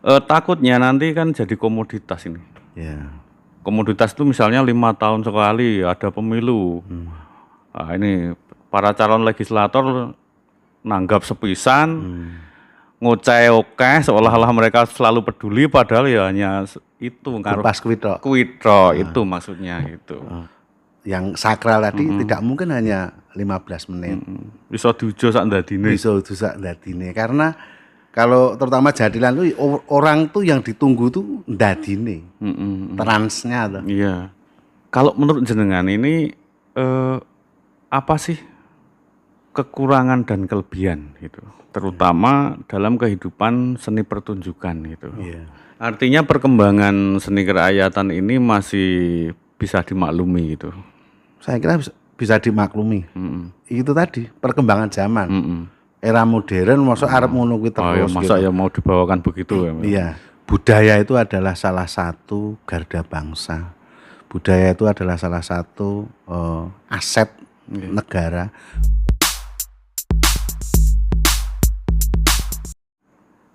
Takutnya nanti kan jadi komoditas ini. Ya. Komoditas itu misalnya 5 tahun sekali ada pemilu. Nah, ini para calon legislator nanggap sepisan, ngoceh oke, seolah-olah mereka selalu peduli, padahal ya hanya itu ngaruh Kupas kuitok. kuitro itu maksudnya itu. Yang sakral tadi tidak mungkin hanya 15 menit. Bisa diujo sak ndadine. Bisa dusak dadine karena kalau terutama jadilan tuh orang tuh yang ditunggu tuh dadine. Transnya tuh. Iya. Kalau menurut jenengan ini apa sih kekurangan dan kelebihan gitu, terutama dalam kehidupan seni pertunjukan gitu. Iya. Artinya perkembangan seni kerakyatan ini masih bisa dimaklumi gitu. Saya kira bisa dimaklumi. Itu tadi perkembangan zaman. Era modern masuk arep ngono kuwi Oh ya, terus masa gitu. ya mau dibawakan begitu ya? Iya. Budaya itu adalah salah satu garda bangsa. Budaya itu adalah salah satu aset negara.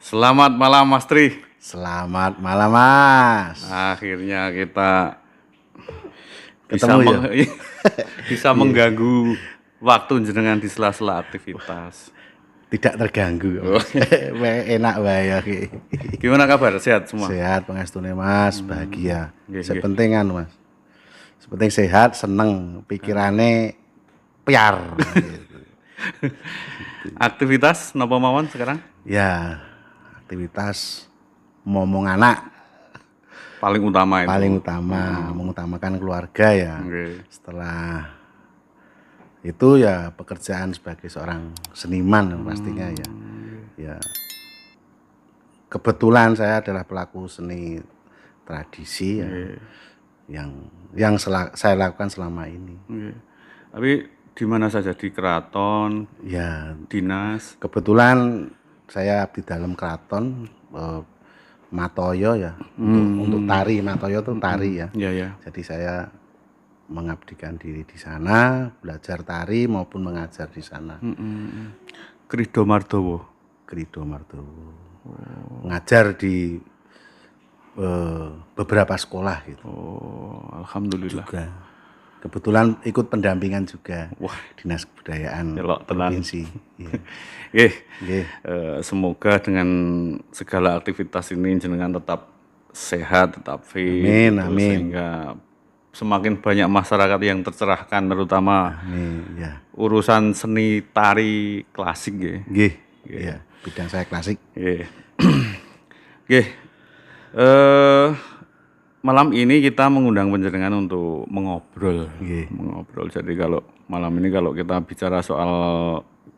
Selamat malam Mas Tri. Selamat malam Mas. Akhirnya kita Ketemu ya? bisa mengganggu waktu jenengan di sela-sela aktivitas. Tidak terganggu. Enak wae ya ki. Gimana kabar? Sehat semua? Sehat pangestune Mas, bahagia. Nggih, Sepenting kan Mas. Sepenting sehat, seneng, pikirane piar. Aktivitas napa mawon sekarang? Ya, aktivitas momong anak Paling utama itu. paling utama, mengutamakan keluarga ya. Oke. Setelah itu ya pekerjaan sebagai seorang seniman pastinya ya. Ya. Kebetulan saya adalah pelaku seni tradisi ya. Yang saya lakukan selama ini. Oke. Tapi di mana saja, di keraton, Ya, dinas? kebetulan saya di dalam keraton Matoyo ya. Untuk tari, Matoyo itu tari ya. Iya ya. Jadi saya mengabdikan diri di sana, belajar tari maupun mengajar di sana. Krido Mardowo. Krido Mardowo. Ngajar di beberapa sekolah gitu. Oh, alhamdulillah. Juga. Kebetulan ikut pendampingan juga. Wah, Dinas Kebudayaan elok tenan. Provinsi. Iya. Nggih. Nggih. Semoga dengan segala aktivitas ini jenengan tetap sehat, tetap fit, Amin, gitu, amin. sehingga semakin banyak masyarakat yang tercerahkan, terutama Nih, ya. urusan seni tari klasik ya. Nggih. Iya, bidang saya klasik. Nggih. Nggih. Malam ini kita mengundang panjenengan untuk mengobrol. Nggih. Mengobrol. Jadi kalau malam ini kalau kita bicara soal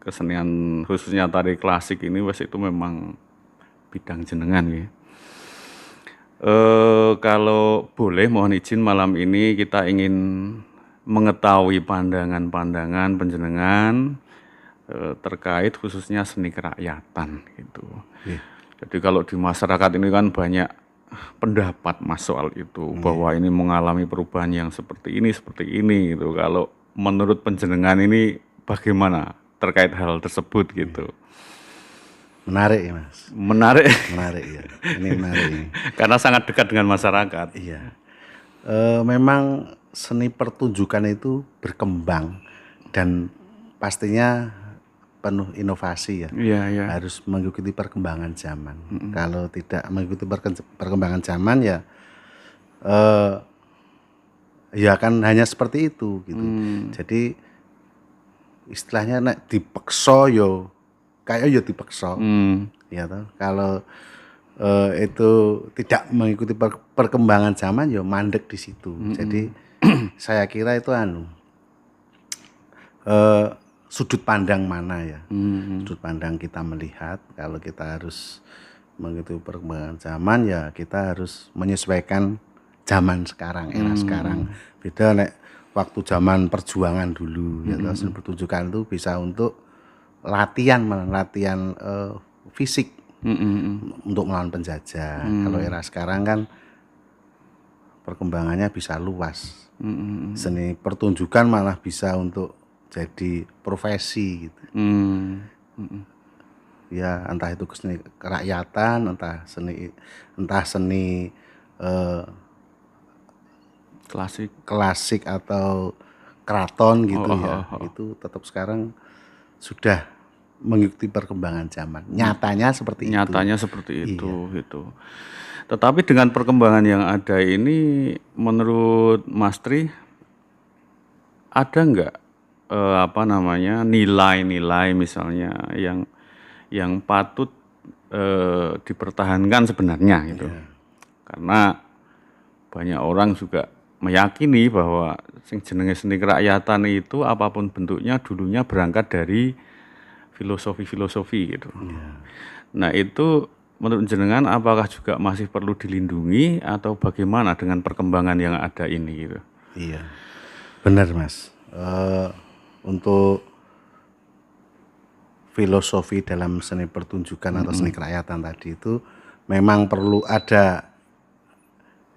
kesenian khususnya tari klasik ini wes itu memang bidang jenengan ya. Kalau boleh mohon izin malam ini kita ingin mengetahui pandangan-pandangan panjenengan terkait khususnya seni kerakyatan gitu. Jadi kalau di masyarakat ini kan banyak pendapat Mas soal itu bahwa ini mengalami perubahan yang seperti ini gitu. Kalau menurut panjenengan ini bagaimana terkait hal tersebut gitu? Menarik ya Mas. Menarik. Menarik ya. Ini menarik ini. Karena sangat dekat dengan masyarakat. Iya. Memang seni pertunjukan itu berkembang dan pastinya penuh inovasi ya. Iya, iya. Harus mengikuti perkembangan zaman. Kalau tidak mengikuti perkembangan zaman ya ya kan hanya seperti itu gitu. Jadi istilahnya nek dipeksa yo kayak yo dipeksa. Ya toh. Kalau itu tidak mengikuti perkembangan zaman ya mandek di situ. Jadi saya kira itu sudut pandang mana ya, sudut pandang kita melihat. Kalau kita harus mengikuti perkembangan zaman ya kita harus menyesuaikan zaman sekarang, era sekarang. Beda nek waktu zaman perjuangan dulu ya toh, seni pertunjukan itu bisa untuk latihan fisik untuk melawan penjajah. Kalau era sekarang kan perkembangannya bisa luas. Seni pertunjukan malah bisa untuk jadi profesi gitu. ya entah itu seni kerakyatan, entah seni eh, Klasik. klasik atau keraton gitu Oh, ya, oh, oh. itu tetap sekarang sudah mengikuti perkembangan zaman. Nyatanya seperti itu. Nyatanya seperti Iya. itu gitu. Tetapi dengan perkembangan yang ada ini, menurut Mas Tri, ada nggak apa namanya nilai-nilai misalnya yang patut dipertahankan sebenarnya gitu? Karena banyak orang juga meyakini bahwa sing jenenge seni kerakyatan itu apapun bentuknya dulunya berangkat dari filosofi-filosofi gitu. Nah itu menurut jenengan apakah juga masih perlu dilindungi atau bagaimana dengan perkembangan yang ada ini gitu? Iya, benar Mas. Untuk filosofi dalam seni pertunjukan atau seni kerakyatan tadi itu memang perlu ada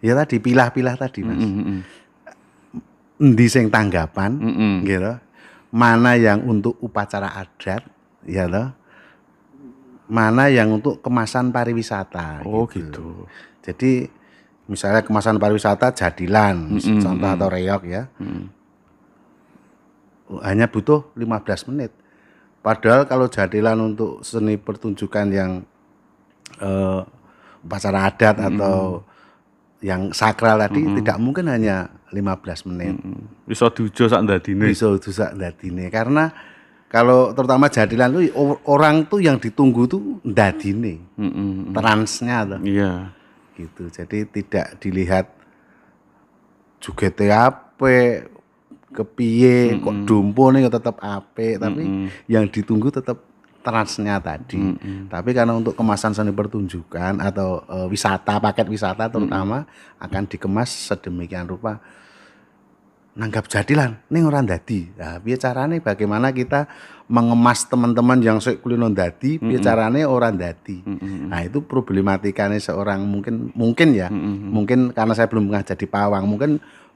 ya tadi pilah-pilah tadi Mas. Endi sing tanggapan, gitu. Mana yang untuk upacara adat, ya loh. Mana yang untuk kemasan pariwisata. Oh gitu. Jadi misalnya kemasan pariwisata jadilan, contoh atau reok ya, hanya butuh 15 menit. Padahal kalau jadilan untuk seni pertunjukan yang upacara adat atau yang sakral tadi tidak mungkin hanya 15 menit. Bisa diujo sak ndadine. Bisa sak ndadine karena kalau terutama jadilan tuh orang tuh yang ditunggu tuh ndadine. Transnya tuh. Iya. Gitu. Jadi tidak dilihat jugete ape, kepiye, kok dumpo nih tetap ape, tapi yang ditunggu tetap transnya tadi. Tapi karena untuk kemasan seni pertunjukan atau wisata, paket wisata terutama akan dikemas sedemikian rupa nanggap jadilan ning ora ndadi. Nah, piye carane bagaimana kita mengemas teman-teman yang sik kulino ndadi, piye carane ora ndadi. Nah, itu problematikane seorang mungkin ya. Mungkin karena saya belum pernah jadi pawang, mungkin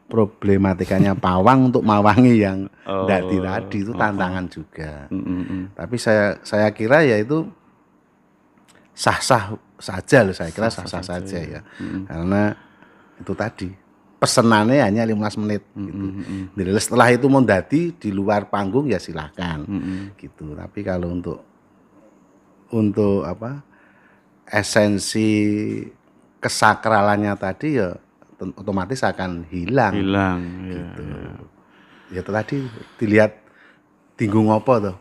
problematikanya pawang untuk mawangi yang ndadi tadi itu tantangan juga. Tapi saya kira ya itu sah-sah saja loh, saya kira sah-sah saja ya. Karena itu tadi pesenannya hanya 15 menit gitu. Jadi setelah itu mau ndadi di luar panggung ya silakan gitu. Tapi kalau untuk apa esensi kesakralannya tadi ya otomatis akan hilang. Gitu. Ya itu tadi dilihat tinggu ngopo tuh.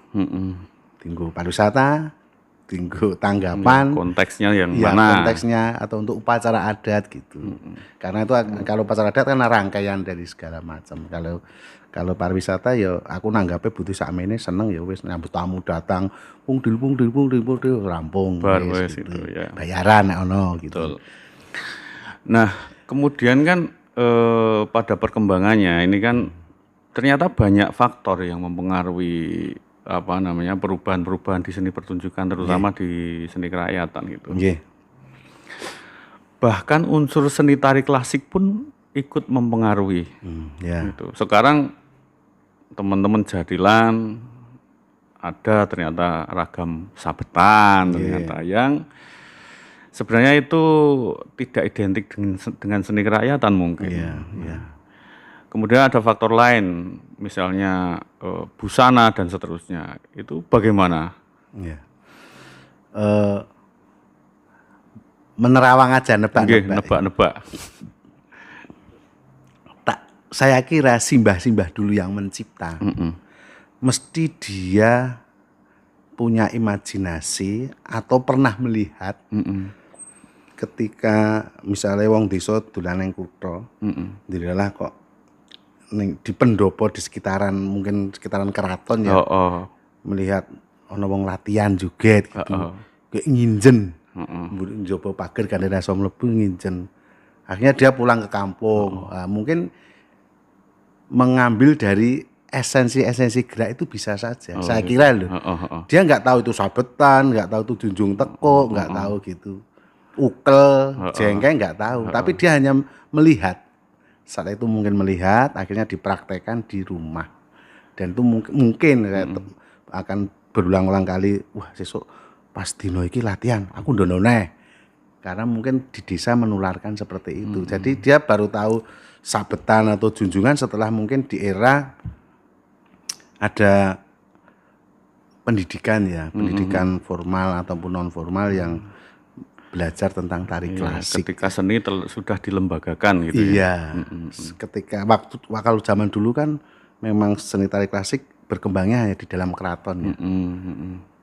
Tinggu pariwisata, tinggu tanggapan, konteksnya yang ya, mana? konteksnya atau untuk upacara adat gitu. Karena itu kalau upacara adat kan rangkaian dari segala macam. Kalau pariwisata ya aku nanggapnya butuh sakmene seneng ya wis nyambut tamu datang, pung dil rampung Wis gitu. itu ya. Bayaran nek ono gitu. Betul. Nah, kemudian kan pada perkembangannya ini kan ternyata banyak faktor yang mempengaruhi apa namanya perubahan-perubahan di seni pertunjukan terutama di seni kerakyatan gitu. Nggih. Bahkan unsur seni tari klasik pun ikut mempengaruhi. Ya. Gitu. Sekarang teman-teman jadilan ada ternyata ragam sabetan ternyata yang sebenarnya itu tidak identik dengan seni kerakyatan mungkin. Iya. Kemudian ada faktor lain, misalnya busana dan seterusnya. Itu bagaimana? Iya. Menerawang aja nebak-nebak. Nebak-nebak. Saya kira simbah-simbah dulu yang mencipta. Mesti dia punya imajinasi atau pernah melihat ketika misalnya wong desa dolan ning kutha, dilalah kok di pendopo di sekitaran mungkin sekitaran keraton ya. Melihat ana wong latihan juga gitu. Kayak nginjen. Njopo pager kan iso mlebu nginjen. Akhirnya dia pulang ke kampung. Mungkin mengambil dari esensi-esensi gerak itu bisa saja. Saya kira loh. Dia nggak tahu itu sabetan, nggak tahu itu junjung teko, nggak tahu gitu. Ukel, jengkeng nggak tahu. Tapi dia hanya melihat. Saat itu mungkin melihat, akhirnya dipraktekkan di rumah. Dan itu mungkin akan berulang-ulang kali. Wah, sesuk pas dino iki latihan, aku ndono neh. Karena mungkin di desa menularkan seperti itu. Jadi dia baru tahu sabetan atau junjungan setelah mungkin di era ada pendidikan ya, pendidikan formal ataupun non formal yang belajar tentang tari klasik. Ketika seni sudah dilembagakan gitu ya. Iya, ketika kalau zaman dulu kan memang seni tari klasik berkembangnya hanya di dalam keraton ya.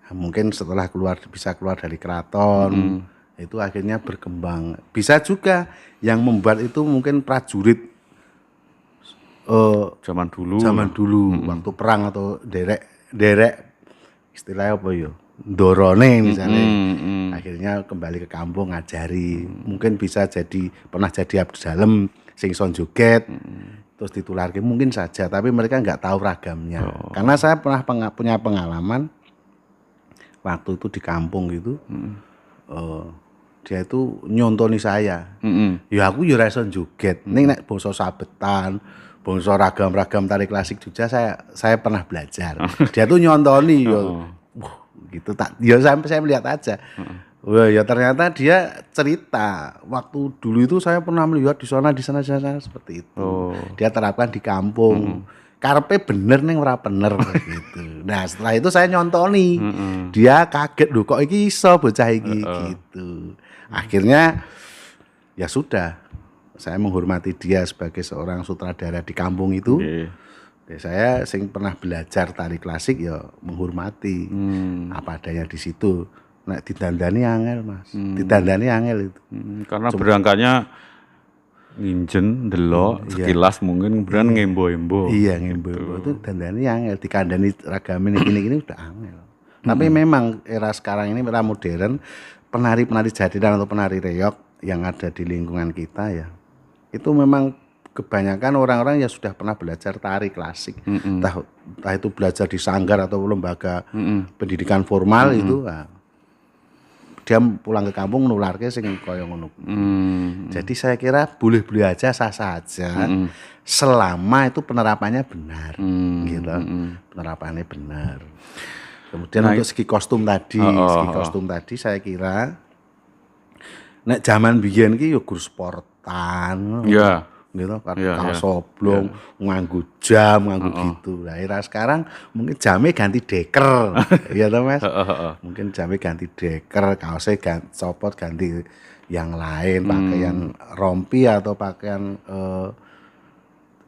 Nah, mungkin setelah bisa keluar dari keraton, itu akhirnya berkembang. Bisa juga yang membuat itu mungkin prajurit Zaman dulu. waktu perang atau derek istilahnya apa ya? Dorone misalnya. Akhirnya kembali ke kampung ngajari. Mungkin bisa pernah jadi abdi dalem sing son joget. Terus ditularke mungkin saja, tapi mereka nggak tahu ragamnya. Karena saya pernah punya pengalaman waktu itu di kampung gitu. Dia itu nyontoni saya. Ya aku ya ora iso joget. Ning nek basa sabetan, bangsa ragam-ragam tari klasik Jogja saya pernah belajar. Dia tuh nyontoni gitu ya sampai saya melihat aja. Wah, ya ternyata dia cerita waktu dulu itu saya pernah melihat di sana seperti itu. Dia terapkan di kampung. Karepe bener ning ora bener gitu. Nah, setelah itu saya nyontoni. Dia kaget lho kok iki iso bocah iki gitu. Akhirnya ya sudah. Saya menghormati dia sebagai seorang sutradara di kampung itu. Ya, saya sing pernah belajar tari klasik ya menghormati apa adanya di situ. Nek didandani angel, Mas. Didandani angel itu. Karena berangkatnya nginjen, delok, sekilas mungkin kemudian ngembo-embo. Iya, ngembo-embo itu dandani angel, dikandani ragamin gini-gini udah angel. Tapi memang era sekarang ini era modern, penari-penari jadilan atau penari reog yang ada di lingkungan kita ya, itu memang kebanyakan orang-orang yang sudah pernah belajar tari klasik, entah itu belajar di sanggar atau lembaga pendidikan formal itu, nah, dia pulang ke kampung nularke sing kaya ngono. Jadi saya kira boleh-boleh aja, sah-sah aja, selama itu penerapannya benar, gitu. Penerapannya benar. Kemudian untuk segi kostum tadi, saya kira nek zaman biyen ki yo gur sportan. Iya. Gitu kan kaos oblong, nganggo jam, nganggo gitu. Lah era sekarang mungkin jamnya ganti deker. Iya toh Mas? Mungkin jamnya ganti deker, kaosnya copot ganti yang lain, pakaian rompi atau pakaian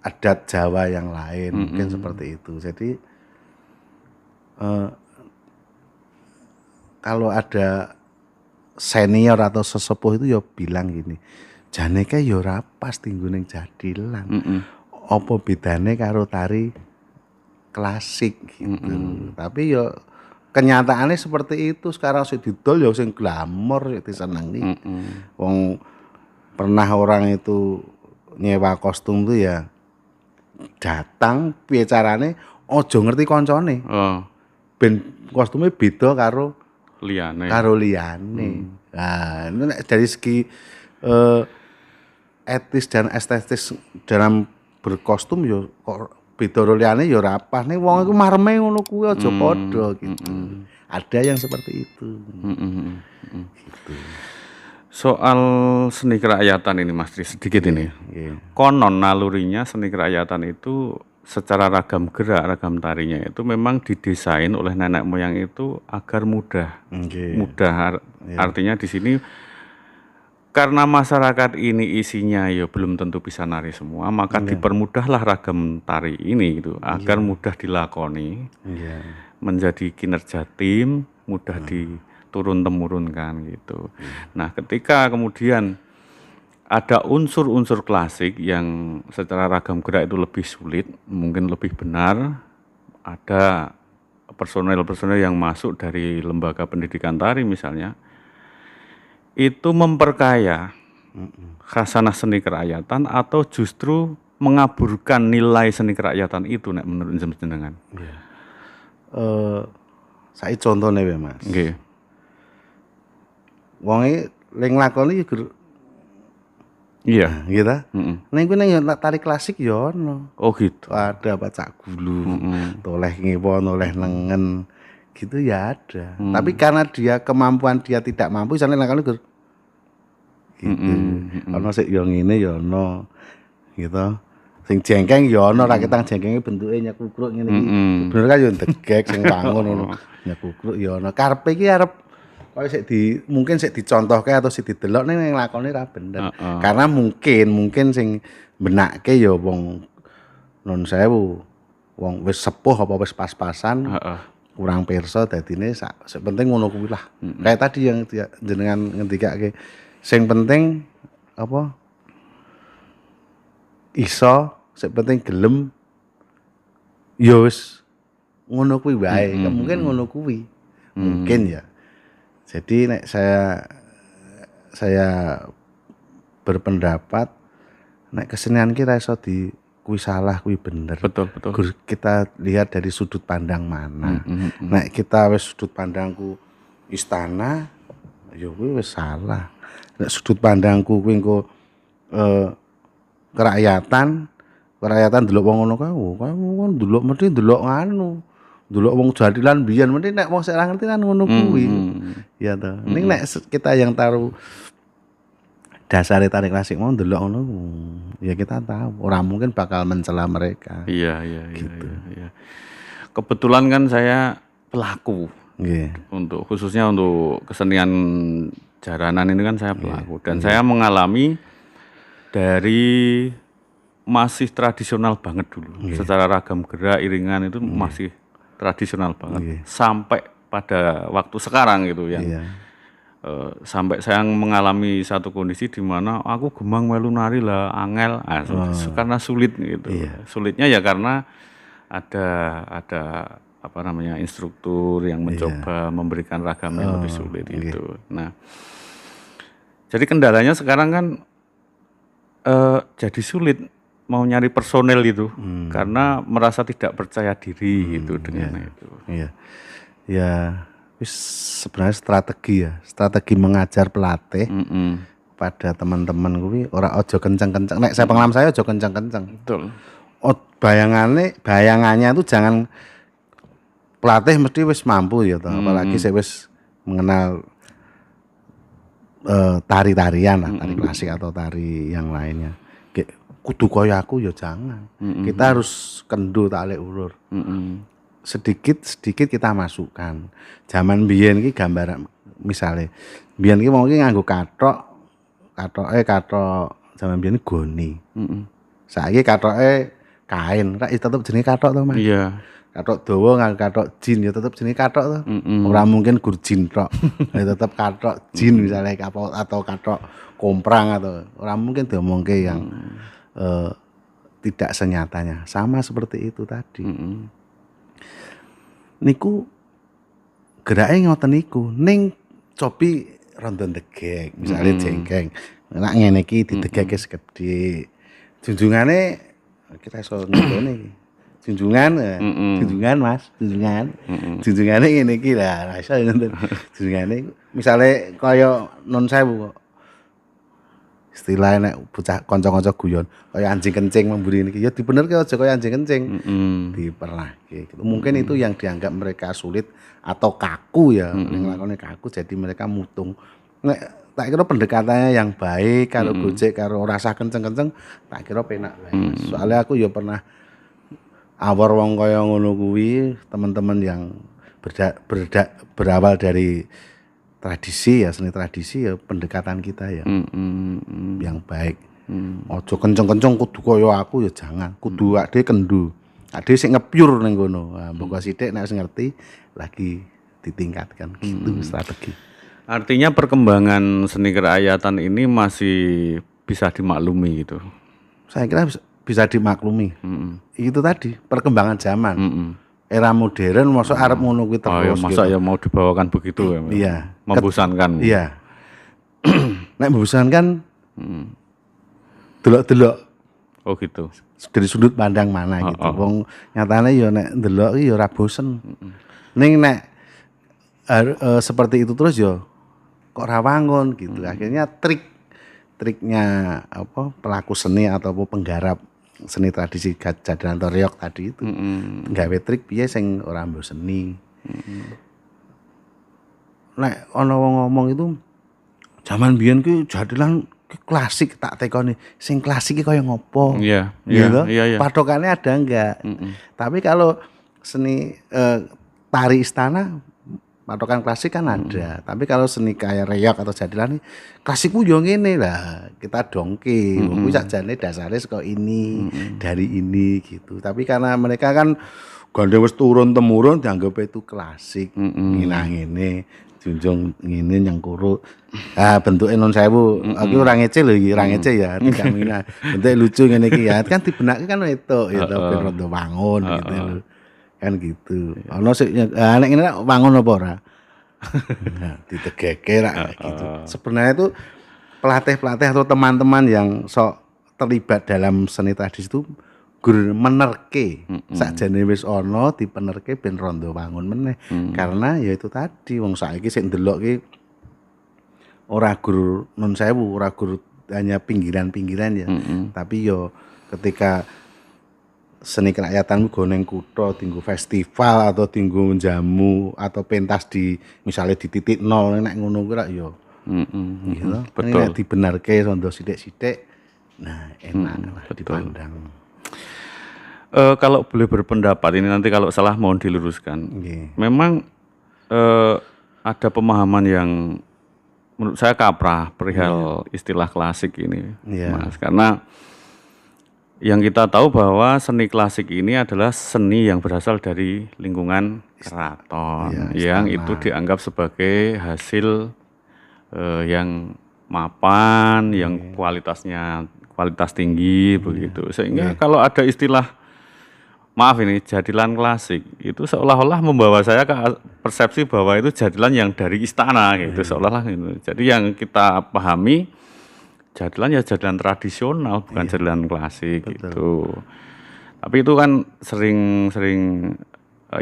adat Jawa yang lain, mungkin seperti itu. Jadi kalau ada senior atau sesepuh itu ya bilang gini, jane kae ya ora pas tinggo ning jadilan. Apa bedane karo tari klasik gitu. Tapi ya kenyataannya seperti itu. Sekarang sing didol ya sing glamor sing disenengi. Wong pernah orang itu nyewa kostum tuh ya datang piye carane aja ngerti koncone. Ben kostumnya beda karo liyane. Nah, itu dari segi etis dan estetis dalam berkostum yo kok beda karo liyane ya ora pas. Ning wong iku mareme ngono kuwi aja padha gitu. Ada yang seperti itu. Gitu. Soal seni kerakyatan ini Mas Tri, sedikit ini. Konon nalurinya seni kerakyatan itu secara ragam gerak, ragam tarinya itu memang didesain oleh nenek moyang itu agar mudah. Mudah artinya di sini karena masyarakat ini isinya ya belum tentu bisa nari semua, maka dipermudahlah ragam tari ini gitu agar mudah dilakoni. Menjadi kinerja tim, mudah diturun-temurunkan gitu. Nah, ketika kemudian ada unsur-unsur klasik yang secara ragam gerak itu lebih sulit, mungkin lebih benar, ada personel-personel yang masuk dari lembaga pendidikan tari misalnya, itu memperkaya khasanah seni kerakyatan atau justru mengaburkan nilai seni kerakyatan itu nek menurut jenengan? Saya contohnya ya Mas. Nggih. Wonge ling lakoni Iya, gitu. Ning kuwi ning tari klasik ya ono. Oh gitu. Ada pacak gulu, toleh ngewo, toleh nengen, gitu ya ada. Tapi karena dia kemampuan dia tidak mampu, misalnya lakone gitu. Ono sik yo ngene yo ono gitu. Sing jengkeng ya ana raketang jengkenge bentuke nyakukruk ngene iki. Bener kan yo degek sing bangun ngono. Nyakukruk ya ana. Karepe iki arep koyo sik mungkin sik dicontohke atau sik didelok ning lakone ra bener. Karena mungkin sing benake ya wong nun sewu. Wong wis sepuh apa wis pas-pasan. Kurang pirsa dadine sing penting ngono kuwi lah. Kayak tadi yang jenengan ngendikake sing penting apa iso sing penting gelem ya wis ngono kuwi wae. Mungkin ngono kuwi. Mungkin ya. Jadi nek saya berpendapat nek kesenian kita iso kuwi salah kuwi bener. Betul. Kita lihat dari sudut pandang mana. Nek kita wis sudut pandangku istana ya kuwi wis salah. Nek sudut pandangku kuwi engko kerakyatan delok wong ngono kae delok mesti delok nganu delok wong jadilan biyen mesti nek wong sik ora ngerti kan ngono kuwi ya to ning nek kita yang taruh dasare tarik klasik mau delok ngono ya kita tahu ora mungkin bakal mencela mereka iya kebetulan kan saya pelaku khususnya untuk kesenian jaranan ini kan saya pelaku dan saya mengalami dari masih tradisional banget dulu. Secara ragam gerak, iringan itu masih tradisional banget. Sampai pada waktu sekarang gitu ya. Sampai saya mengalami satu kondisi di mana aku gemang melu nari lah, angel, karena sulit gitu. Sulitnya ya karena ada apa namanya instruktur yang mencoba memberikan ragam yang lebih sulit itu. Nah, jadi kendalanya sekarang kan jadi sulit mau nyari personel itu karena merasa tidak percaya diri gitu dengan itu. Ya, sebenarnya strategi mengajar pelatih pada teman-teman kuwi ora ojo kencang-kencang. Nek saya pengalaman saya ojo kencang-kencang. Betul. Bayangannya itu jangan pelatih mesti wis mampu ya toh, apalagi saya wis mengenal tari-tarian lah, tari klasik atau tari yang lainnya. Kudu koyo aku ya jangan. Kita harus kendo tarik ulur. Sedikit kita masukkan. Zaman biyen iki gambar misale biyen iki wong iki nganggo katoke zaman biyen goni. Saiki katoke kain, ra tetep jenenge katok to, Mas. Iya. Katok dawa nganggo katok jin ya tetep jenenge katok to. Ora mungkin gur jin tok. Ya tetep katok jin misalnya atau katok komprang atau ora mungkin diomongke yang tidak senyatanya. Sama seperti itu tadi. Niku gerake ngoten niku ning cobi rondo degek misalnya jengkeng. Nek ngene iki didegeke segede. Junjungane kita iso ngene iki. Junjungan Mas, junjungane ngene iki lah, iso ngoten. Junjungane misale kaya non sewu kok. Istilahnya nek bocah kanca-kanca guyon kaya anjing kencing memburi niki ya dibenerke aja kaya anjing kencing. Diperlahke gitu. Mungkin itu yang dianggap mereka sulit atau kaku ya, ning lakone kaku jadi mereka mutung. Nek tak kira pendekatannya yang baik karo gojek karo rasa kenceng-kenceng tak kira penak wae. Soalnya aku ya pernah awor wong kaya ngono kuwi, teman-teman yang berawal dari tradisi ya, seni tradisi ya pendekatan kita ya. Yang baik. Ojo kenceng-kenceng kudu kaya aku ya jangan. Kudu ade kendu. Ade sing ngepyur ning kono. Nah, mbok sithik nek wis ngerti lagi ditingkatkan gitu strategi. Artinya perkembangan seni kerakyatan ini masih bisa dimaklumi gitu. Saya kira bisa dimaklumi. Itu tadi perkembangan zaman. Era modern masa arep ngono kuwi terus. Masa ya mau dibawakan begitu ya. Iya. Membosankan. Iya. Nek membosankan delok-delok. Oh gitu. Dari sudut pandang mana gitu. Wong nyatane ya nek ndelok ya ora bosen. Ning nek seperti itu terus ya kok ra wangun gitu. Akhirnya triknya apa pelaku seni atau penggarap seni tradisi jadanan atau reog tadi itu gawe trik piye sing ora mboseni nek ana wong ngomong itu zaman biyen ki jadilan ki klasik tak tekoni. Sing klasik ki kaya ngopo? Iya, Gitu. iya. Patokannya ada enggak? Tapi kalau seni tari istana patokan klasik kan ada. Tapi kalau seni kayak reog atau jadilan klasik ku yo ngene lah. Kita dongke. Kuwi sakjane dasare saka ini, dari ini gitu. Tapi karena mereka kan gandeng wis turun temurun dianggap itu klasik. Nginah ngene, junjung ngene nyangkuru. Ah bentuke non sewu. Aku ora ngece lho iki, ora ngece ya. Tidak minah. Bentuke lucu ngene iki ya. Kan dibenake kan itu ya ben rondo wangun gitu lho. Kan gitu. Ana sik nek ngene wangun apa ora? Nah, ditegeke rak gitu. Sebenarnya itu pelatih-pelatih atau teman-teman yang sok terlibat dalam seni tradisi itu gur menerke. Sakjane wis ana dipenerke ben rondo wangun meneh. Karena ya itu tadi wong saiki sik ndelok ki ora gur nun sewu, ora gur hanya pinggiran-pinggiran ya. Tapi yo ketika seni kerakyatan go ning kutha tinggo festival atau tinggo jamu atau pentas di misalnya di titik nol nek ngono kuwi rak ya gitu. Betul. Nek dibenarke rondo sithik-sithik nah enak lah dipandang. Kalau boleh berpendapat ini nanti kalau salah mohon diluruskan. Nggih. Memang ada pemahaman yang menurut saya kaprah perihal istilah klasik ini, Iya. Mas. Karena yang kita tahu bahwa seni klasik ini adalah seni yang berasal dari lingkungan keraton, yang itu dianggap sebagai hasil yang mapan, yang kualitas tinggi begitu. Sehingga kalau ada istilah maaf ini jadilan klasik itu seolah-olah membawa saya ke persepsi bahwa itu jadilan yang dari istana gitu, seolah-olah gitu. Jadi yang kita pahami jadilan ya jadilan tradisional bukan jadilan klasik gitu. Tapi itu kan sering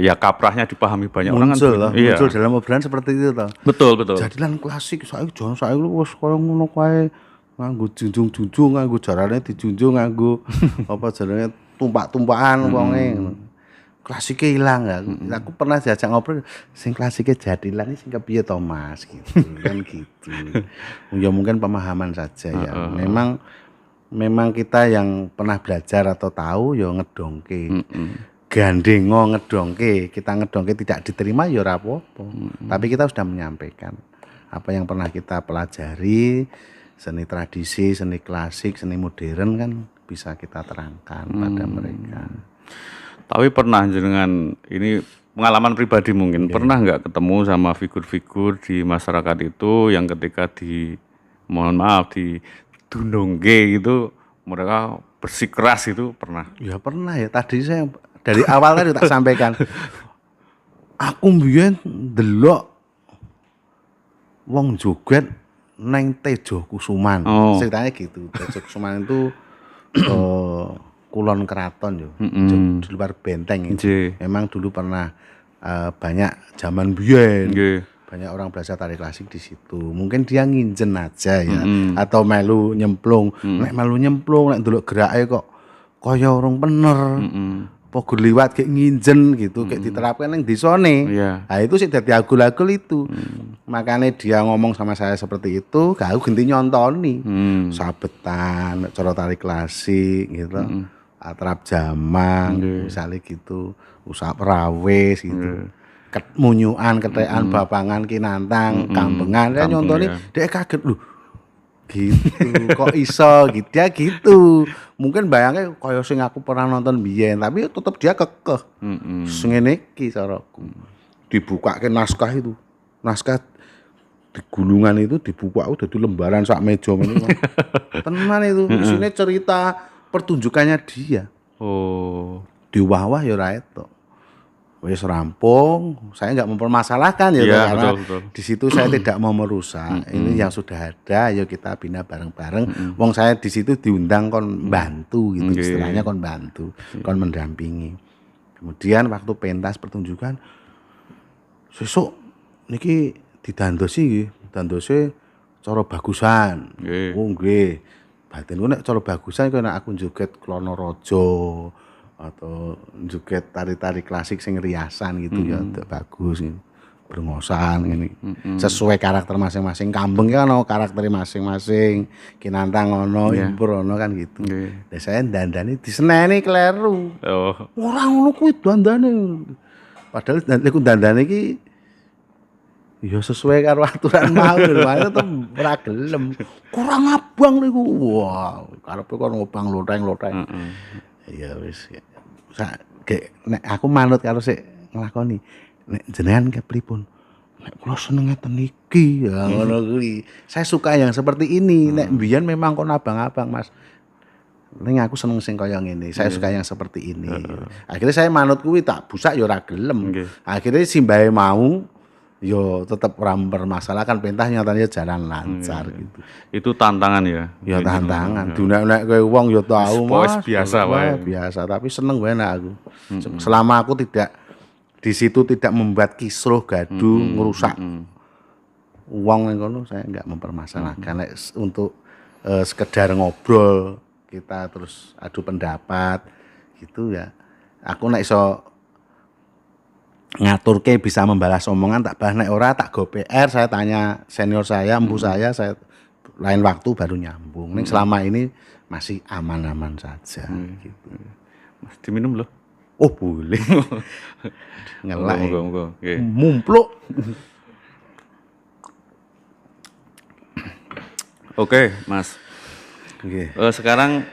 ya kaprahnya dipahami banyak orang kan. Muncul dalam obrolan seperti itu toh. Betul. Jadilan klasik saiki wis kaya ngono kae nganggo junjung-junjung, nganggo jarane dijunjung, nganggo apa jenenge tumpak-tumpakan wonge ngono. Klasiknya hilang ya. Aku pernah diajak ngobrol sing klasiknya jadilan ini sing kepiye to Mas gitu kan gitu. Ya mungkin pemahaman saja ya. Memang kita yang pernah belajar atau tahu ya ngedongke. Gandengo ngedongke, kita ngedongke tidak diterima ya ora apa-apa. Tapi kita sudah menyampaikan apa yang pernah kita pelajari, seni tradisi, seni klasik, seni modern kan bisa kita terangkan pada mereka. Tapi pernah jenengan ini pengalaman pribadi mungkin pernah nggak ketemu sama figur-figur di masyarakat itu yang ketika mohon maaf di dundongke itu mereka bersikeras itu pernah? Ya pernah ya. Tadi saya dari awal tadi tak sampaikan. Aku mbiyen ndelok wong joget neng Tejo Kusuman. Ceritanya gitu. Tejo Kusuman itu kulon keraton yo, di luar benteng itu. Memang dulu pernah banyak zaman biyen, banyak orang belajar tari klasik di situ. Mungkin dia nginjen aja ya, atau melu nyemplung. Nek melu nyemplung, nek ndelok gerake kok kaya orang bener. Pogur liwat kayak nginjen gitu, kayak diterapkan yang disone. Nah itu sih dadi agul-agul itu. Makanya dia ngomong sama saya seperti itu, aku ganti nyontoni. Sabetan, cara tari klasik gitu. Atrap jamang misalnya gitu, usap rawis gitu. Munyuan, ketekan, bapangan, kinantang, kambengan. Saya nyontoni, dia kaget loh. Gitu, kok iso gitu ya gitu. Mungkin bayangnya kaya sing aku pernah nonton biyen, tapi tetep dia kekeh. Sing ngene iki caraku. Dibukake naskah itu. Naskah di gulungan itu dibuka udah di lembaran sak meja ngene. Tenan itu, isine cerita pertunjukannya dia. Diwawah ya ora etok. Wis rampung, saya enggak mempermasalahkan ya, karena betul. Di situ saya tidak mau merusak. Ini yang sudah ada, ayo kita bina bareng-bareng. Wong saya di situ diundang kon bantu gitu, istilahnya kon bantu, kon mendampingi. Kemudian waktu pentas pertunjukan sesuk niki didandosi nggih, dandose cara bagusan. Oh nggih. Batinku nek cara bagusan kok nek aku joget Klono Raja atau joget tari-tari klasik sing riasan gitu ya bagus. brengosan ngene. Sesuai karakter masing-masing. Kampung kan ono karakter masing-masing. Kinantang ono, impur ono kan gitu. Lah saya dandani diseneni kleru. Oh. Ora ngono kuwi dandane. Padahal lek dandane iki ya sesuai karo aturan mau lho, tetep ora gelem. Kurang abang niku. Wah, karepe kon ngobang loteng-loteng. Ya wis. Nek aku manut karo sik nglakoni. Nek jenengan kepripun? Nek kula seneng ngeten iki, ya ngono kuwi. Saya suka yang seperti ini. Nek mbiyen memang kon abang-abang, Mas. Ning aku seneng sing kaya ngene. Saya suka yang seperti ini. Akhirnya saya manut kuwi tak busak ya ora gelem. Akhirnya simbahe mau yo tetep ora mempermasalahkan perintah nyatanya jalan lancar gitu. Itu tantangan ya. Ya tantangan. Dunek-nek kowe wong yo tau Mas. Biasa wae. Biasa, tapi seneng wae nek aku. Selama aku tidak di situ tidak membuat kisruh gaduh ngerusak uang yang kono, saya enggak mempermasalahkan. Untuk sekedar ngobrol kita terus adu pendapat gitu ya. Aku nek iso ngaturke bisa membalas omongan tak bah, nek ora tak go PR, saya tanya senior saya, empu saya lain waktu baru nyambung. Ning selama ini masih aman-aman saja gitu. Mas diminum loh. Oh boleh. Ngelak. Monggo. Nggih. Mumpluk. Oke, Mas. Nggih. Sekarang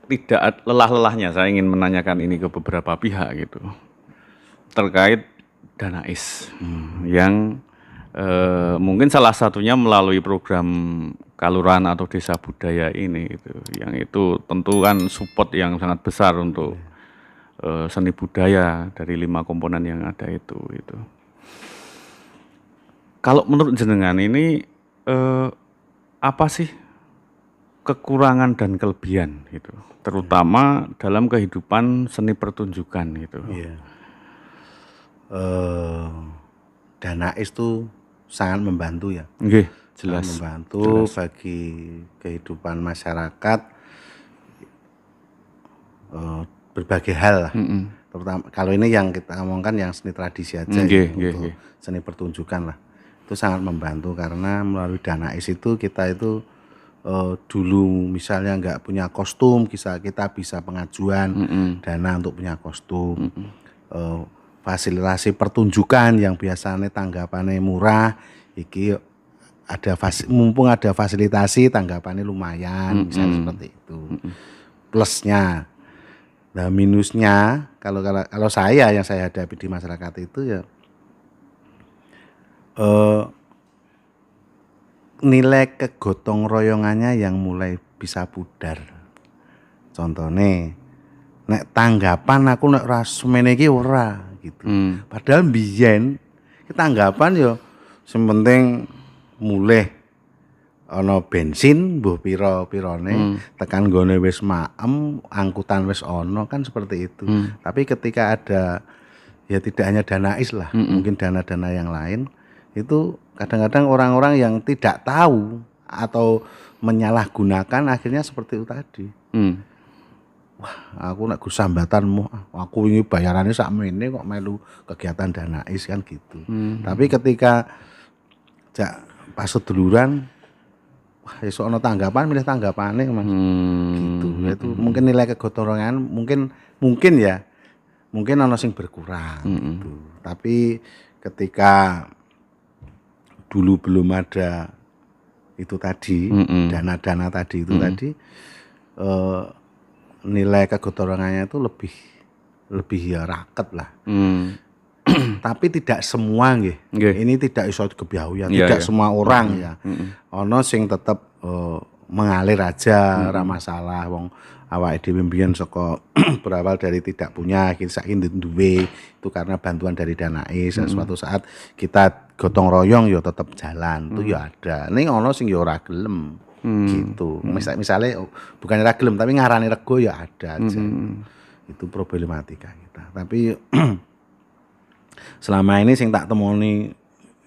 tidak lelah-lelahnya saya ingin menanyakan ini ke beberapa pihak gitu. Terkait Danais yang mungkin salah satunya melalui program Kalurahan atau Desa Budaya ini gitu. Yang itu tentu kan support yang sangat besar untuk seni budaya dari 5 komponen yang ada itu gitu. Kalau menurut jenengan ini apa sih kekurangan dan kelebihan gitu, terutama dalam kehidupan seni pertunjukan gitu? Iya. Danais itu sangat membantu ya. Nggih, jelas. Sangat membantu bagi kehidupan masyarakat berbagai hal lah. Terutama kalau ini yang kita ngomongkan yang seni tradisi aja untuk seni pertunjukan lah. Itu sangat membantu karena melalui Danais itu kita itu dulu misalnya nggak punya kostum, kita bisa pengajuan dana untuk punya kostum. Fasilitasi pertunjukan yang biasanya tanggapannya murah, iki mumpung ada fasilitasi tanggapannya lumayan, misalnya seperti itu. Plusnya, nah minusnya kalau saya yang saya hadapi di masyarakat itu ya nilai kegotong royongannya yang mulai bisa pudar. Contohnya, nek tanggapan aku nek ora semene iki ora gitu. Padahal mbiyen tanggapan yo sing penting mulih ana bensin mbuh pira-pirane tekan nggone wis maem, angkutan wis ana kan seperti itu. Tapi ketika ada ya tidak hanya Danais lah, mungkin dana-dana yang lain itu kadang-kadang orang-orang yang tidak tahu atau menyalahgunakan akhirnya seperti itu tadi. Wah, aku nek Gus sambatanmu, aku ini bayarannya sakmene kok melu kegiatan Danais kan gitu. Tapi ketika pas seduluran, wah esuk ana tanggapan milih tanggapane Mas. Gitu. Itu mungkin nilai kegotorongan mungkin ya. Mungkin ana sing berkurang gitu. Tapi ketika dulu belum ada itu tadi, dana-dana tadi itu tadi nilai kegotorangannya itu lebih ya raket lah. Tapi tidak semua nggih. Ini tidak iso kebiahuan, tidak semua orang ya. Ono sing tetep mengalir aja, ora masalah wong awake dhewe mbiyen saka berawal dari tidak punya, saiki duwe itu karena bantuan dari Danais. Suatu saat kita gotong royong ya tetap jalan, itu ya ada. Ning ono sing ya ora gelem. Gitu. Misalnya bukan ora gelem tapi ngarani rego ya ada aja. Itu problematika kita. Tapi selama ini sing tak temoni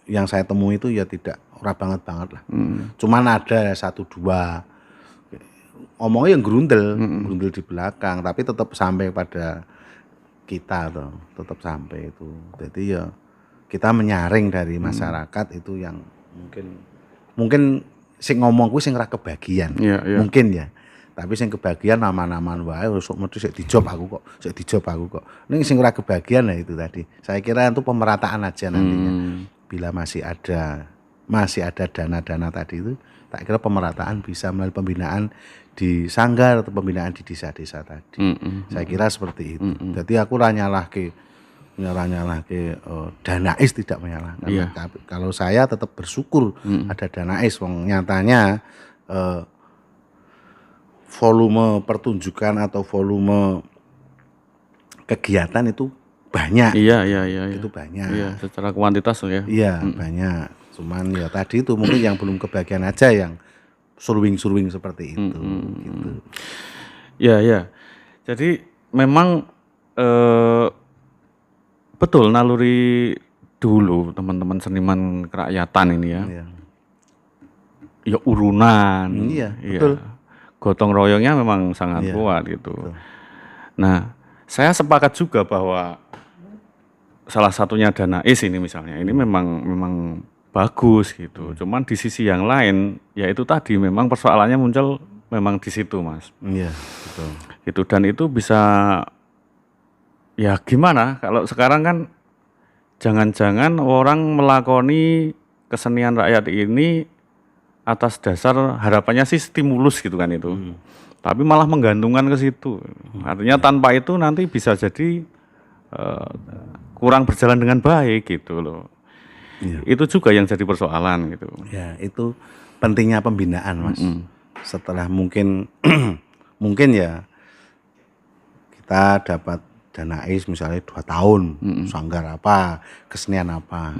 yang saya temui itu ya tidak ora banget lah. Cuman ada 1-2 omongnya yang gerundel di belakang, tapi tetap sampai pada kita tuh tetap sampai itu. Jadi ya kita menyaring dari masyarakat itu yang mungkin sing ngomong kuwi sing ora kebagian. Iya, iya. Mungkin ya. Tapi sing kebagian nama-namaan wae sok mesti sik dijob aku kok. Ning sing ora kebagian lah itu tadi. Saya kira itu pemerataan aja nantinya. Bila masih ada dana-dana tadi itu, tak kira pemerataan bisa melalui pembinaan di sanggar atau pembinaan di desa-desa tadi. Saya kira seperti itu. Jadi aku ora nyalahke Danais, tidak menyalahkan. Iya. Kalau saya tetap bersyukur ada Danais, wong nyatanya volume pertunjukan atau volume kegiatan itu banyak. Iya. Itu banyak. Iya, secara kuantitas ya. Iya, banyak. Cuman ya tadi itu mungkin yang belum kebagian aja yang surwing-surwing seperti itu gitu. Ya. Jadi memang betul naluri dulu teman-teman seniman kerakyatan ini ya. Iya. Ya urunan. Iya, betul. Gotong royongnya memang sangat Iya, kuat gitu. betul. Nah, saya sepakat juga bahwa salah satunya Danais ini misalnya, ini memang bagus gitu. Cuman di sisi yang lain, ya itu tadi memang persoalannya muncul memang di situ, Mas. Iya, betul. Itu dan itu bisa ya gimana kalau sekarang kan jangan-jangan orang melakoni kesenian rakyat ini atas dasar harapannya sih stimulus gitu kan itu. Tapi malah menggantungkan ke situ. Artinya tanpa itu nanti bisa jadi kurang berjalan dengan baik gitu loh. Iya. Itu juga yang jadi persoalan gitu. Ya, itu pentingnya pembinaan, Mas. Setelah mungkin ya kita dapat Danais misalnya 2 tahun, sanggar apa, kesenian apa.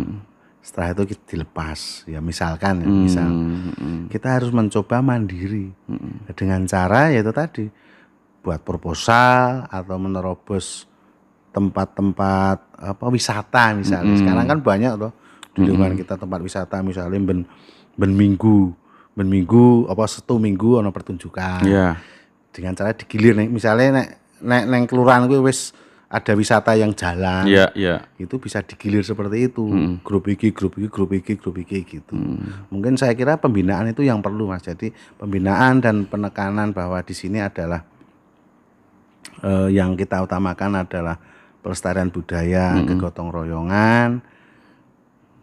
Setelah itu kita dilepas, ya misalkan ya, kita harus mencoba mandiri dengan cara yaitu tadi buat proposal atau menerobos tempat-tempat wisata misalnya. Sekarang kan banyak tuh di lingkungan kita tempat wisata misalnya ben minggu satu minggu ono pertunjukan. Iya. Dengan cara digilir nih misalnya nek kelurahan kuwi wis ada wisata yang jalan. Iya. Itu bisa digilir seperti itu. Grup iki gitu. Mungkin saya kira pembinaan itu yang perlu, Mas. Jadi pembinaan dan penekanan bahwa di sini adalah yang kita utamakan adalah pelestarian budaya, kegotong royongan,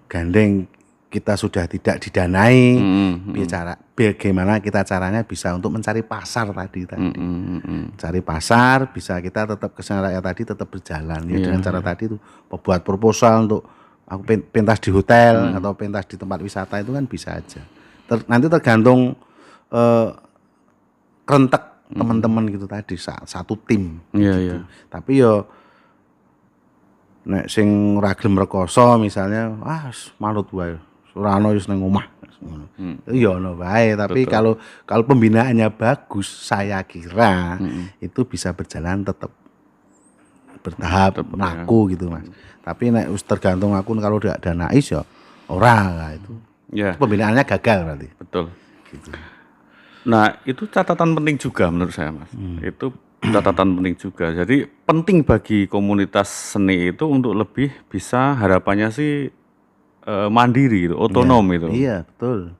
gandeng kita sudah tidak didanai, bagaimana kita caranya bisa untuk mencari pasar tadi. Cari pasar, bisa kita tetap kesenian rakyat tadi tetap berjalan ya dengan cara tadi itu buat proposal untuk aku pentas di hotel atau pentas di tempat wisata itu kan bisa aja. Nanti tergantung kerentek teman-teman gitu tadi satu tim. Iya. Tapi yo nek sing ora gelem rekoso misalnya manut wae. Surano wis nang omah. Ya ono wae, tapi kalau pembinaannya bagus, saya kira itu bisa berjalan tetap bertahap laku gitu, Mas. Tapi nek wis tergantung aku kalau tidak Danais ya ora lah itu. Ya. Pembinaannya gagal berarti. Betul. Gitu. Nah, itu catatan penting juga menurut saya, Mas. Itu catatan penting juga. Jadi penting bagi komunitas seni itu untuk lebih bisa harapannya sih mandiri gitu, otonom itu. Iya, betul.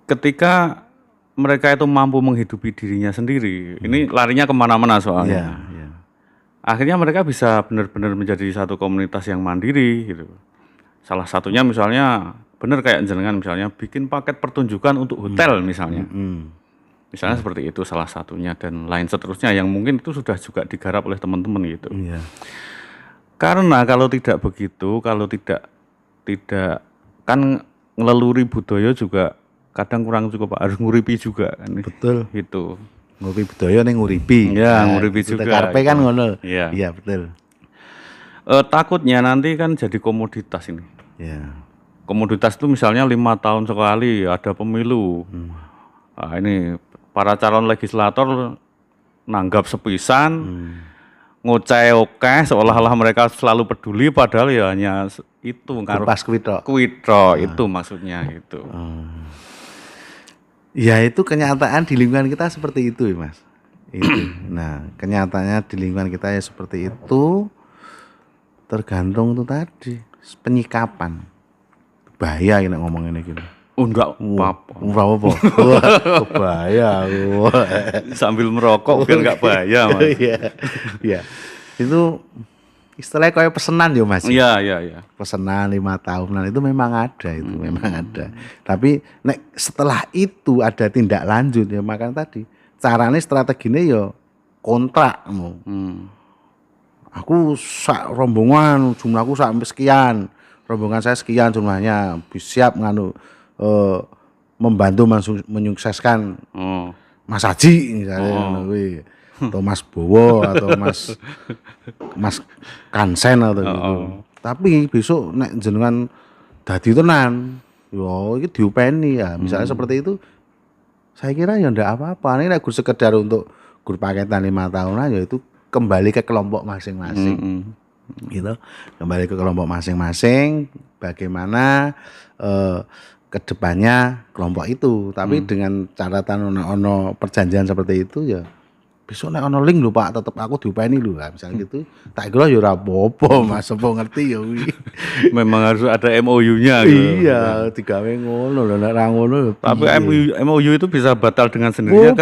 Ketika mereka itu mampu menghidupi dirinya sendiri, ini larinya kemana-mana soalnya. Iya. Akhirnya mereka bisa benar-benar menjadi satu komunitas yang mandiri gitu. Salah satunya misalnya benar kayak jenengan misalnya bikin paket pertunjukan untuk hotel misalnya. Misalnya seperti itu salah satunya dan lain seterusnya yang mungkin itu sudah juga digarap oleh teman-teman gitu. Iya. Karena kalau tidak begitu, kalau tidak kan ngeleluri budaya juga kadang kurang cukup, harus nguripi juga kan. Betul. Itu. Nguripi budaya ning nguripi. Ya, nguripi juga. Karepe kan ngono. Iya, betul. Takutnya nanti kan jadi komoditas ini. Iya. Komoditas itu misalnya 5 tahun sekali ada pemilu. Nah, ini para calon legislator nanggap sepisan, ngoceh oke seolah-olah mereka selalu peduli padahal ya hanya itu ngaruh Pas kuwi itu maksudnya gitu. Ya itu kenyataan di lingkungan kita seperti itu, Mas. Itu. Nah, kenyataannya di lingkungan kita ya seperti itu, tergantung tuh tadi penyikapan. Bahaya ini ngomong ini gitu. Enggak apa-apa. Apa? Wah, bahaya. Sambil merokok biar enggak bahaya, Mas. Iya. Iya. Itu istilahnya kayak pesenan ya, Mas. Iya. Pesenan 5 tahunan itu memang ada itu, memang ada. Tapi setelah itu ada tindak lanjut ya, makanya tadi caranya strateginya ya kontrak. Aku rombongan jumlahku sampai sekian, rombongan saya sekian jumlahnya, siap membantu menyukseskan Mas Haji misalnya, atau Mas Bowo atau Mas Kansen atau gitu. Tapi besok nek jenengan dadi tenan, yo iki diupeni ya. Misalnya seperti itu, saya kira ya ndak apa-apa. Ini nek sekedar untuk gur paketan 5 tahunan ya itu kembali ke kelompok masing-masing. Gitu. Kembali ke kelompok masing-masing, bagaimana kedepannya kelompok itu. Tapi dengan catatan ono perjanjian seperti itu ya besok nek ono link lho Pak, tetep aku diupeni lho. Misalnya gitu. Tak kira ya ora apa-apa, Mas, apa ngerti ya kuwi. Memang harus ada MOU-nya gitu. Iya, digawe ngono lho, nek ra ngono. Tapi MOU itu bisa batal dengan sendirinya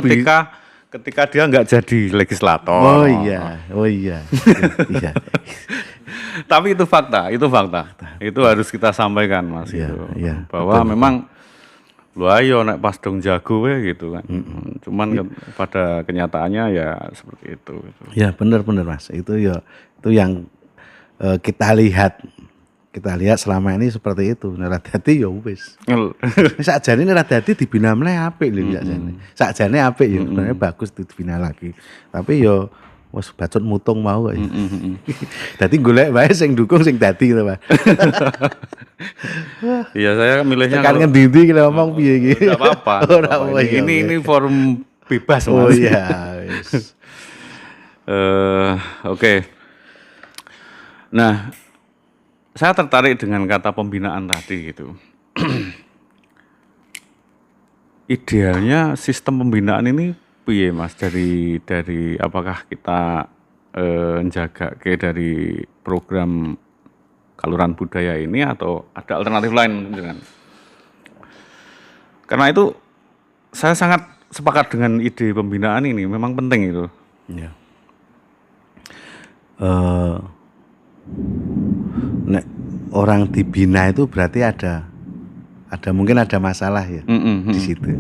ketika dia nggak jadi legislator. Oh iya. Iya. Tapi itu fakta. Itu harus kita sampaikan, Mas. Iya, bahwa betul, memang lu ayo nek pas dong jago gitu kan. Cuman pada kenyataannya ya seperti itu. Ya benar Mas. Itu yang kita lihat selama ini seperti itu. Nek dadi ya wis. Sakjane nek dadi dibina meneh apik lho sakjane. Sakjane apik ya sebenarnya bagus dibina lagi. Tapi ya wis bacot mutung mau kok. Dadi golek wae sing dukung sing dadi gitu, Pak. Iya, saya milihnya kan ngendi-endi ki ngomong piye iki. Enggak apa-apa. Ini forum bebas, Mas. Oh iya, wis. Oke. Nah, saya tertarik dengan kata pembinaan tadi gitu. Idealnya sistem pembinaan ini piye, Mas, dari apakah kita menjaga dari program Kaluran Budaya ini atau ada alternatif lain dengan? Karena itu saya sangat sepakat dengan ide pembinaan ini, memang penting itu. Ya. Orang dibina itu berarti ada mungkin ada masalah ya di situ.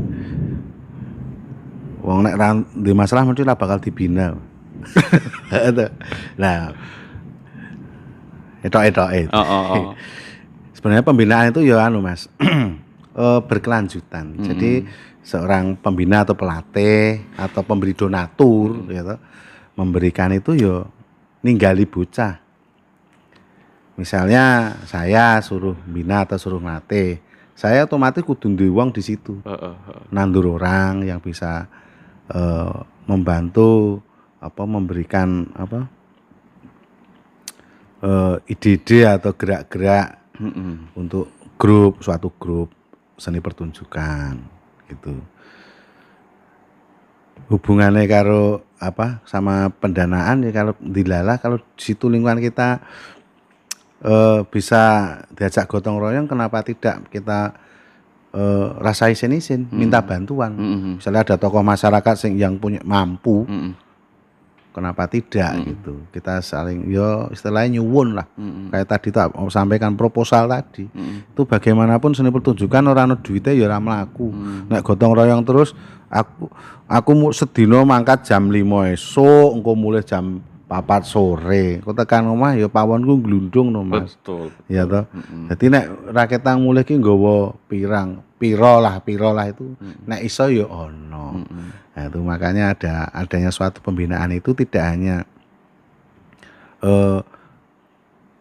Wong nek di masalah mesti lah bakal dibina. Nah, itu. Sebenarnya pembinaan itu ya Mas, berkelanjutan. Jadi seorang pembina atau pelatih atau pemberi donatur gitu, memberikan itu ya ninggali bocah. Misalnya saya suruh bina atau suruh ngelatih, saya otomatis kudu duwe wong di situ. Nandur orang yang bisa membantu memberikan ide-ide atau gerak-gerak untuk suatu grup seni pertunjukan gitu. Hubungannya karo sama pendanaan ya kalau dilalah, kalau di situ lingkungan kita bisa diajak gotong royong, kenapa tidak kita rasa isin-isin minta bantuan. Misalnya ada tokoh masyarakat yang punya mampu, kenapa tidak gitu. Kita saling istilahnya nyuwun lah. Kayak tadi sampaikan proposal tadi. Itu bagaimanapun seni pertunjukan orang duitnya ya ora mlaku. Nek gotong royong terus aku sedina mangkat jam 5 esuk, engko mulai jam 4 sore. Kok tekan omah ya pawonku glundung no, Mas. Betul. Ya toh. Dadi nek raketang mulih ki nggawa piro lah itu nek iso ya ono. Nah, itu makanya adanya suatu pembinaan itu tidak hanya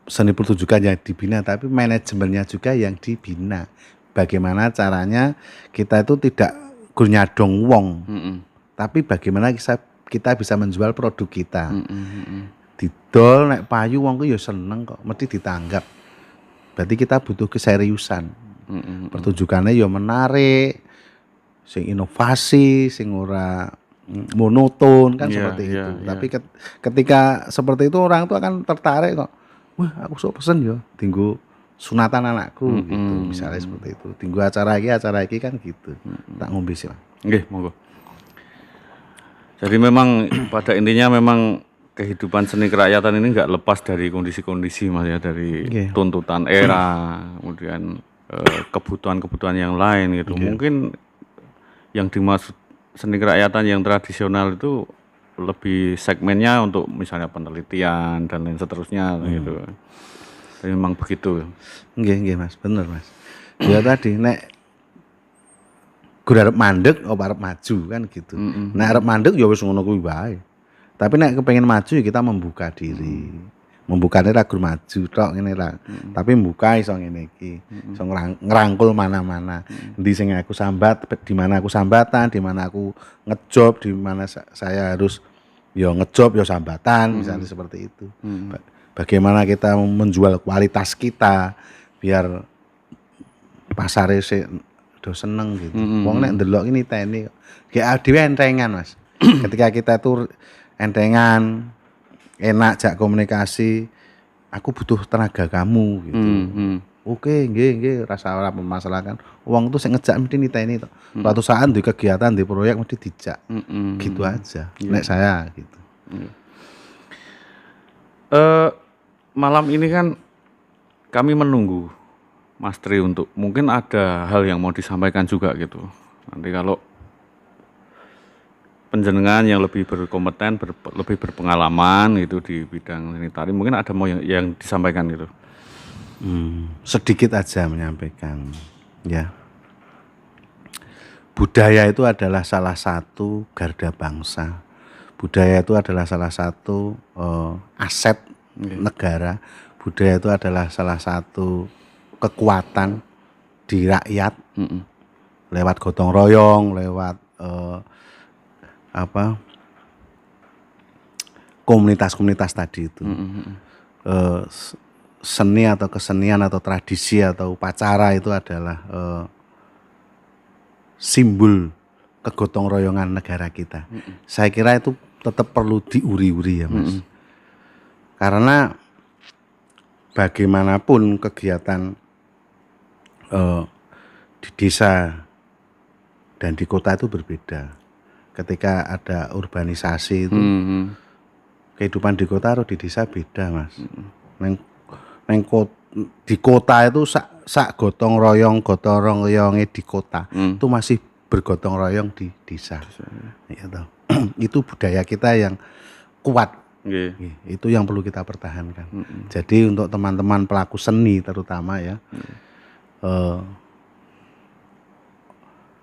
seni pertunjukan yang dibina, tapi manajemennya juga yang dibina. Bagaimana caranya kita itu tidak nyadong wong, tapi bagaimana kita bisa menjual produk kita. Didol nek payu wong ku ya seneng kok, mesti ditanggap. Berarti kita butuh keseriusan. Pertunjukannya ya menarik, sing inovasi, sing ora monoton kan Iya, seperti iya, itu. iya. Tapi ketika seperti itu orang tuh akan tertarik kok. Wah, aku sok pesen ya tinggu sunatan anakku gitu. Misalnya seperti itu. Tinggu acara iki kan gitu. Tak ngombe sih. Mas. Nggih, monggo. Jadi memang pada intinya memang kehidupan seni kerakyatan ini nggak lepas dari kondisi-kondisi Mas ya, dari Nggih. tuntutan era, kemudian kebutuhan-kebutuhan yang lain gitu. Mungkin yang dimaksud seni kerakyatan yang tradisional itu lebih segmennya untuk misalnya penelitian dan lain seterusnya gitu. Tapi memang begitu. Nggih, Mas. Bener, Mas. Ya tadi nek gur arep mandeg apa arep maju kan gitu. Nek arep mandeg ya wis ngono kuwi wae. Tapi nek kepengen maju ya kita membuka diri. Membukane ra gur maju tok ngene ra. Tapi membuka iso ngene iki. Iso ngrangkul mana-mana. Endi sing aku sambat, di mana aku sambatan, di mana aku ngejob, di mana saya harus ya ngejob ya sambatan misalnya seperti itu. Bagaimana kita menjual kualitas kita biar pasare sik do seneng gitu. Wong nek ndelok ini teni kayak dhewe entengan, Mas. Ketika kita tuh entengan enak jak komunikasi, aku butuh tenaga kamu gitu. Oke, nggih, rasa ora permasalahan. Wong tuh sing ngejak mesti niteni to. Suatu saat di kegiatan, di proyek mesti dijak. Gitu aja. Nek saya gitu. Malam ini kan kami menunggu Mas Tri untuk mungkin ada hal yang mau disampaikan juga gitu. Nanti kalau penjenengan yang lebih berkompeten, lebih berpengalaman gitu di bidang seni tari, mungkin ada mau yang disampaikan gitu. Sedikit aja menyampaikan ya. Budaya itu adalah salah satu garda bangsa. Budaya itu adalah salah satu aset negara. Budaya itu adalah salah satu kekuatan di rakyat lewat gotong royong, lewat komunitas-komunitas tadi itu. Seni atau kesenian atau tradisi atau upacara itu adalah simbol kegotong royongan negara kita. Saya kira itu tetap perlu diuri-uri ya, Mas. Karena bagaimanapun kegiatan di desa dan di kota itu berbeda. Ketika ada urbanisasi itu kehidupan di kota atau di desa beda, Mas. Di kota itu sak gotong royongnya di kota itu masih bergotong royong di desa. Gitu. Itu budaya kita yang kuat. Itu yang perlu kita pertahankan. Jadi untuk teman-teman pelaku seni terutama ya,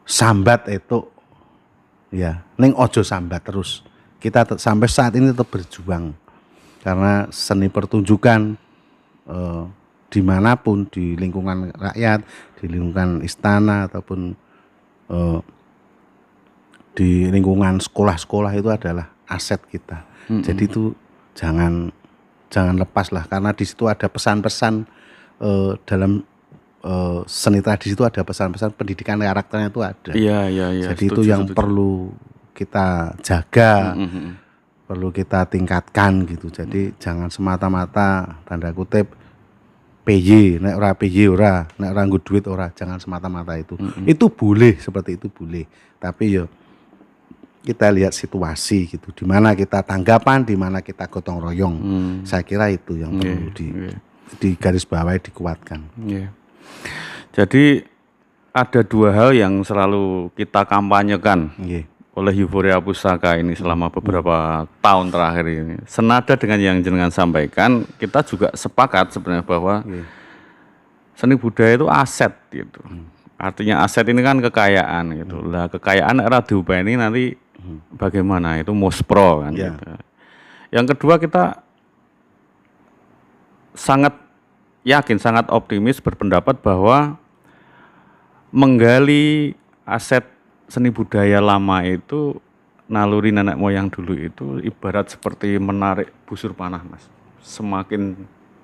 sambat itu ya, ning ojo sambat terus. Kita sampai saat ini tetap berjuang karena seni pertunjukan dimanapun di lingkungan rakyat, di lingkungan istana ataupun di lingkungan sekolah-sekolah itu adalah aset kita. Jadi itu jangan lepas lah, karena di situ ada pesan-pesan dalam seni tradisi itu ada pesan-pesan pendidikan karakternya itu ada. Iya. Jadi itu yang perlu kita jaga, perlu kita tingkatkan gitu. Jadi jangan semata-mata tanda kutip PY, nek ora PY ora, nek ora nggo duit ora, jangan semata-mata itu. Itu boleh, seperti itu boleh. Tapi yo kita lihat situasi gitu, di mana kita tanggapan, di mana kita gotong royong. Saya kira itu yang perlu di garis bawah dikuatkan. Jadi ada dua hal yang selalu kita kampanyekan oleh Euforia Pusaka ini selama beberapa tahun terakhir ini. Senada dengan yang jenengan sampaikan, kita juga sepakat sebenarnya bahwa seni budaya itu aset gitu. Artinya aset ini kan kekayaan gitu. Lah kekayaan era diupeni nanti bagaimana, itu muspro kan gitu. Yang kedua, kita sangat yakin, sangat optimis berpendapat bahwa menggali aset seni budaya lama itu, naluri nenek moyang dulu itu ibarat seperti menarik busur panah, Mas. Semakin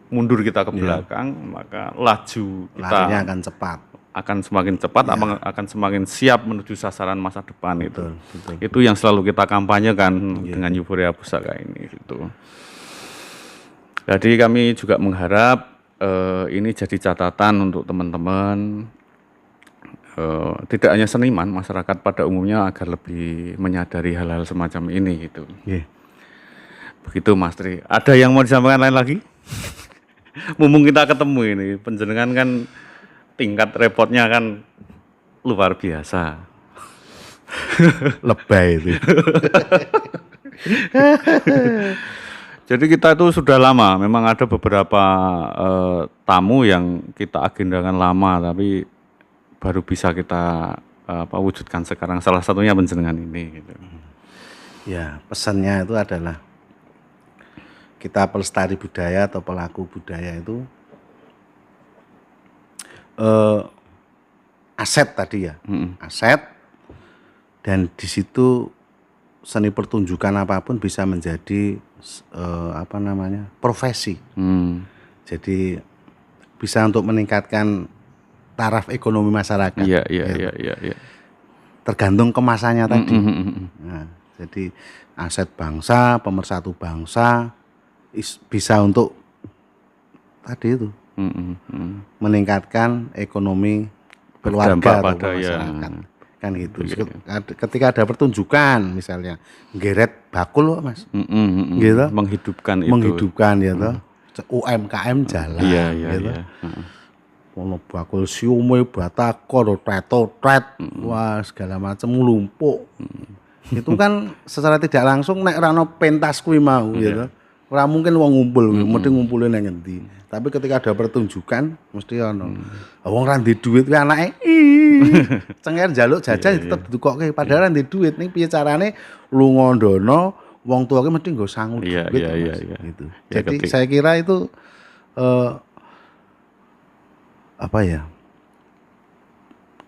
mundur kita ke belakang, maka laju kita larinya akan cepat. akan semakin cepat, akan semakin siap menuju sasaran masa depan itu. Betul. Itu yang selalu kita kampanyekan dengan Euforia Pusaka ini gitu. Jadi kami juga mengharap ini jadi catatan untuk teman-teman, tidak hanya seniman, masyarakat pada umumnya agar lebih menyadari hal-hal semacam ini gitu. Begitu Mas Tri. Ada yang mau disampaikan lain lagi? Mumpung kita ketemu ini, penjenengan kan tingkat repotnya kan luar biasa. Lebay itu. Jadi kita itu sudah lama, memang ada beberapa tamu yang kita agendakan lama, tapi baru bisa kita wujudkan sekarang. Salah satunya penjenengan ini. Gitu. Ya, pesannya itu adalah kita pelestari budaya atau pelaku budaya itu aset tadi ya, aset, dan di situ seni pertunjukan apapun bisa menjadi profesi. Jadi bisa untuk meningkatkan taraf ekonomi masyarakat. Iya. Tergantung kemasannya tadi. Nah, jadi aset bangsa, pemersatu bangsa bisa untuk tadi itu. Meningkatkan ekonomi keluarga atau masyarakat. Kan gitu. Ketika ada pertunjukan misalnya geret bakul Mas. Gitu. Menghidupkan ya toh. UMKM jalan gitu. Ono bakul siume batako tret wah segala macam nglumpuk. Itu kan secara tidak langsung nek ora ono pentas kuwi mau gitu. Ora mungkin wong ngumpul, mesti ngumpulin nang ngendi. Tapi ketika ada pertunjukan mesti ono. Wong ra ndek dhuwit kuwi anake cengker njaluk jajan tetep ditukokke padahal ra ndek dhuwit. Ning piye carane lunga ndono wong tuwa ki mesti nggo sangu dhuwit. Gitu. Jadi saya kira itu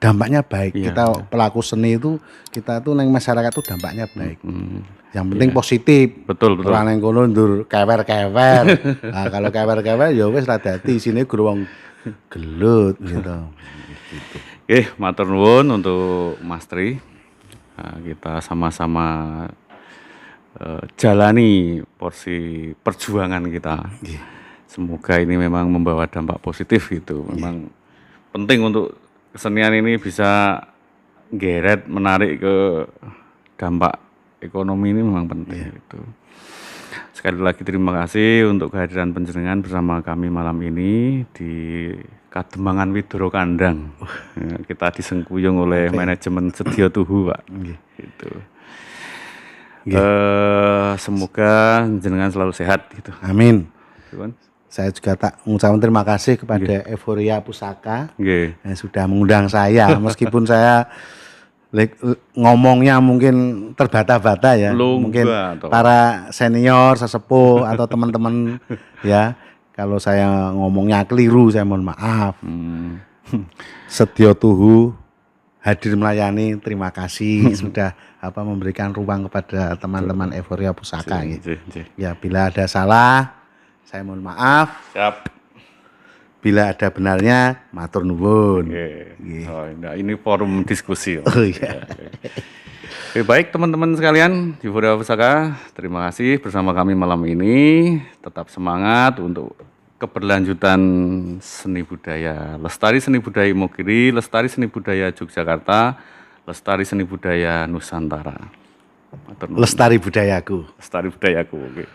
dampaknya baik. Kita pelaku seni itu kita tuh nang masyarakat tuh dampaknya baik. Yang penting positif. Betul. Ora nang kono ndur kewer-kewer. Nah, kalau kewer-kewer ya wis ra dadi isine guru wong gelut gitu. Oke, matur nuwun untuk Mas Tri. Nah, kita sama-sama jalani porsi perjuangan kita. Semoga ini memang membawa dampak positif gitu. Memang penting untuk kesenian ini bisa geret menarik ke dampak ekonomi ini memang penting gitu. Sekali lagi terima kasih untuk kehadiran panjenengan bersama kami malam ini di Kademangan Widoro Kandang. Kita disengkuyung oleh manajemen Sedia Tuhu, Pak. Gitu. Semoga jenengan selalu sehat gitu. Amin. Saya juga tak mengucapkan terima kasih kepada Euforia Pusaka yang sudah mengundang saya meskipun saya ngomongnya mungkin terbata-bata ya. Mungkin para senior, sesepuh atau teman-teman ya, kalau saya ngomongnya keliru saya mohon maaf. Sedia Tuhu hadir melayani, terima kasih sudah memberikan ruang kepada teman-teman Euforia Pusaka gitu. Ya, bila ada salah saya mohon maaf. Siap. Bila ada benarnya, matur nuwun. Ini forum diskusi. Oke, baik teman-teman sekalian di Euforia Pusaka, terima kasih bersama kami malam ini. Tetap semangat untuk keberlanjutan seni budaya. Lestari seni budaya Imogiri, lestari seni budaya Yogyakarta, lestari seni budaya Nusantara. Lestari budayaku. Lestari budayaku. Oke.